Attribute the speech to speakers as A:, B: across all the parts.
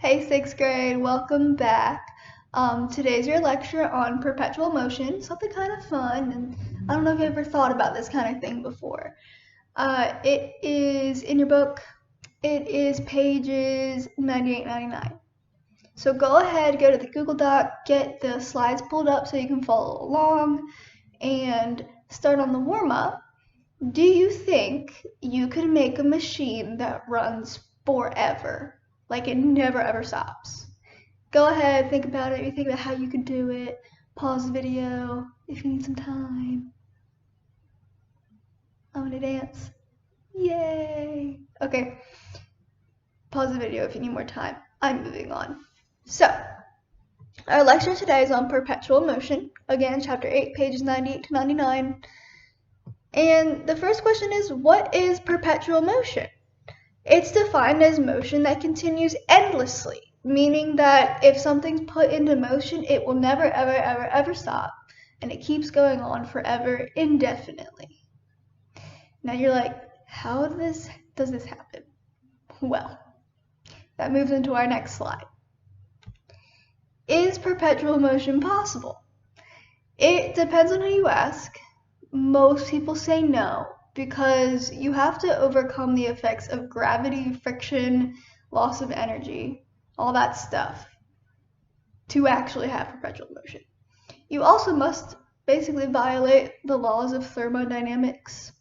A: Hey, sixth grade, welcome back. Today's your lecture on perpetual motion, something kind of fun, and I don't know if you ever thought about this kind of thing before. It is in your book, it is pages 98, 99. So go ahead, go to the Google Doc, get the slides pulled up so you can follow along, and start on the warm up. Do you think you could make a machine that runs forever? Like it never ever stops? Go ahead, think about it. You think about how you could do it. Pause the video if you need some time. I'm gonna dance. Yay! Okay, pause the video if you need more time. I'm moving on. So, our lecture today is on perpetual motion. Again, chapter 8, pages 98 to 99. And the first question is, what is perpetual motion? It's defined as motion that continues endlessly, meaning that if something's put into motion, it will never, ever, ever, ever stop, and it keeps going on forever, indefinitely. Now you're like, how does this happen? Well, that moves into our next slide. Is perpetual motion possible? It depends on who you ask. Most people say no, because you have to overcome the effects of gravity, friction, loss of energy, all that stuff to actually have perpetual motion. You also must basically violate the laws of thermodynamics.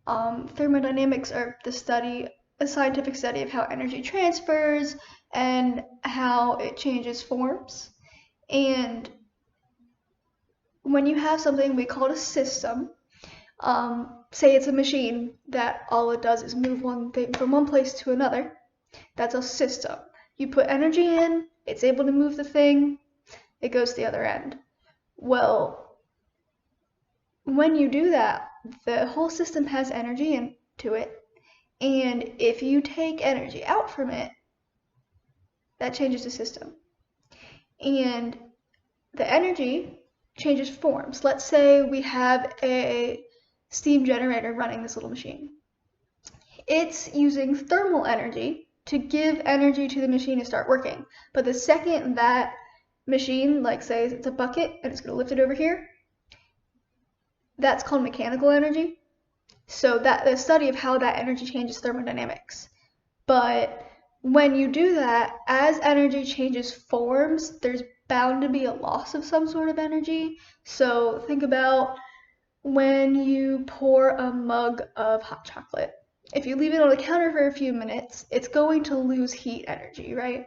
A: Thermodynamics are a scientific study of how energy transfers and how it changes forms. And when you have something we call a system, say it's a machine that all it does is move one thing from one place to another, that's a system. You put energy in, it's able to move the thing, it goes to the other end. Well, when you do that, the whole system has energy into it, and if you take energy out from it, that changes the system. And the energy changes forms. Let's say we have a steam generator running this little machine. It's using thermal energy to give energy to the machine to start working. But the second that machine, like say it's a bucket and it's going to lift it over here, that's called mechanical energy. So that the study of how that energy changes thermodynamics. But when you do that, as energy changes forms, there's bound to be a loss of some sort of energy. So think about when you pour a mug of hot chocolate. If you leave it on the counter for a few minutes, it's going to lose heat energy, right?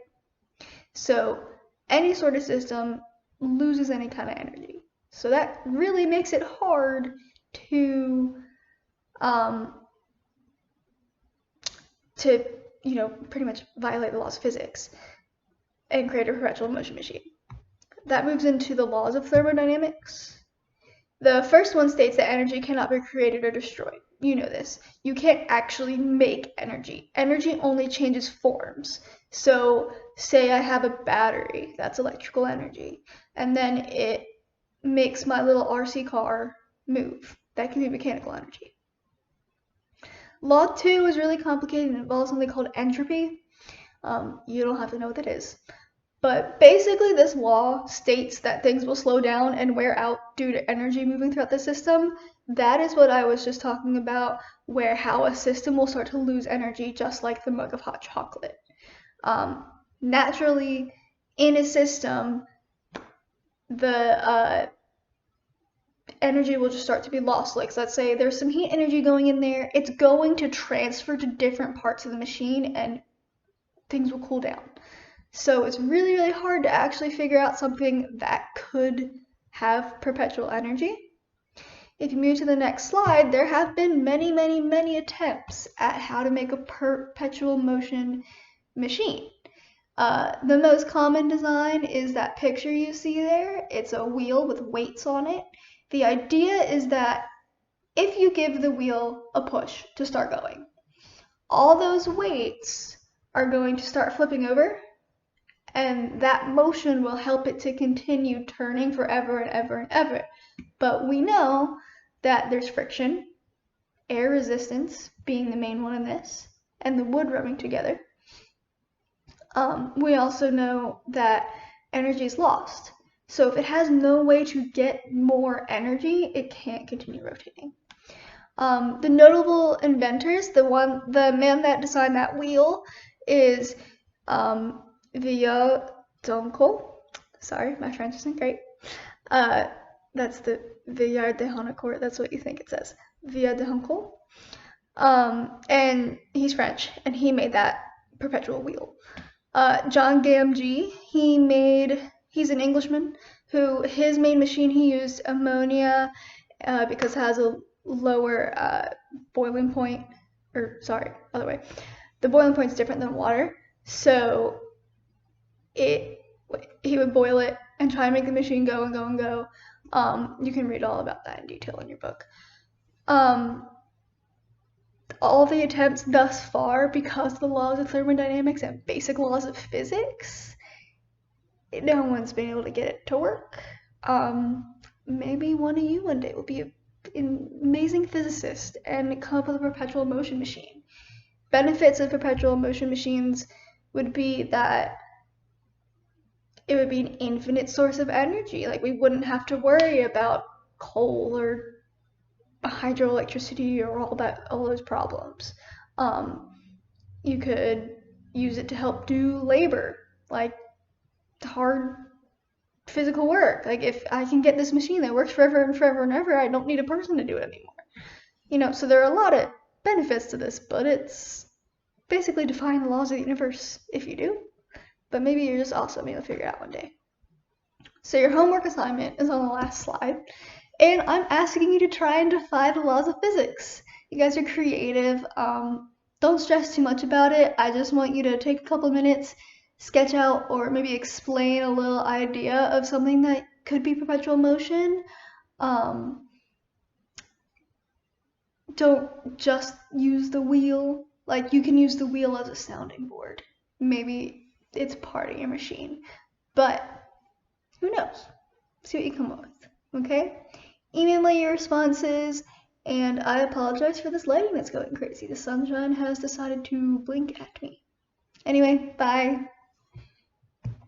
A: So any sort of system loses any kind of energy. So that really makes it hard to pretty much violate the laws of physics and create a perpetual motion machine. That moves into the laws of thermodynamics. The first one states that energy cannot be created or destroyed. You know this. You can't actually make energy. Energy only changes forms. So say I have a battery, that's electrical energy, and then it makes my little RC car move. That can be mechanical energy. Law 2 is really complicated and involves something called entropy. You don't have to know what that is. But basically this law states that things will slow down and wear out due to energy moving throughout the system. That is what I was just talking about, where how a system will start to lose energy just like the mug of hot chocolate. Naturally, in a system, the energy will just start to be lost. Like let's say there's some heat energy going in there, it's going to transfer to different parts of the machine and things will cool down. So it's really, really hard to actually figure out something that could have perpetual energy. If you move to the next slide, there have been many, many, many attempts at how to make a perpetual motion machine. The most common design is that picture you see there. It's a wheel with weights on it. The idea is that if you give the wheel a push to start going, all those weights are going to start flipping over, and that motion will help it to continue turning forever and ever and ever. But we know that there's friction, air resistance being the main one in this, and the wood rubbing together. We also know that energy is lost. So if it has no way to get more energy, it can't continue rotating. The notable inventors, the man that designed that wheel is Via Dunkel. Sorry, my French isn't great. That's the Villard de Honnecourt. That's what you think it says. Via de Honnecourt. And he's French, and he made that perpetual wheel. John Gamgee, he's an Englishman who his main machine he used ammonia because it has a lower boiling point, or sorry, other way. The boiling point is different than water, so he would boil it and try and make the machine go and go and go. You can read all about that in detail in your book. All the attempts thus far, because of the laws of thermodynamics and basic laws of physics, no one's been able to get it to work. Maybe one of you one day will be an amazing physicist and come up with a perpetual motion machine. Benefits of perpetual motion machines would be that it would be an infinite source of energy. Like, we wouldn't have to worry about coal or hydroelectricity or all those problems. You could use it to help do labor, like hard physical work. Like, if I can get this machine that works forever and forever and ever, I don't need a person to do it anymore. So there are a lot of benefits to this, but it's basically defying the laws of the universe if you do. But maybe you're just awesome, you'll figure it out one day. So your homework assignment is on the last slide, and I'm asking you to try and defy the laws of physics. You guys are creative. Don't stress too much about it. I just want you to take a couple minutes, sketch out or maybe explain a little idea of something that could be perpetual motion. Don't just use the wheel. Like, you can use the wheel as a sounding board. Maybe it's part of your machine, but who knows? See what you come up with, okay? Email me your responses, and I apologize for this lighting that's going crazy. The sunshine has decided to blink at me. Anyway, bye.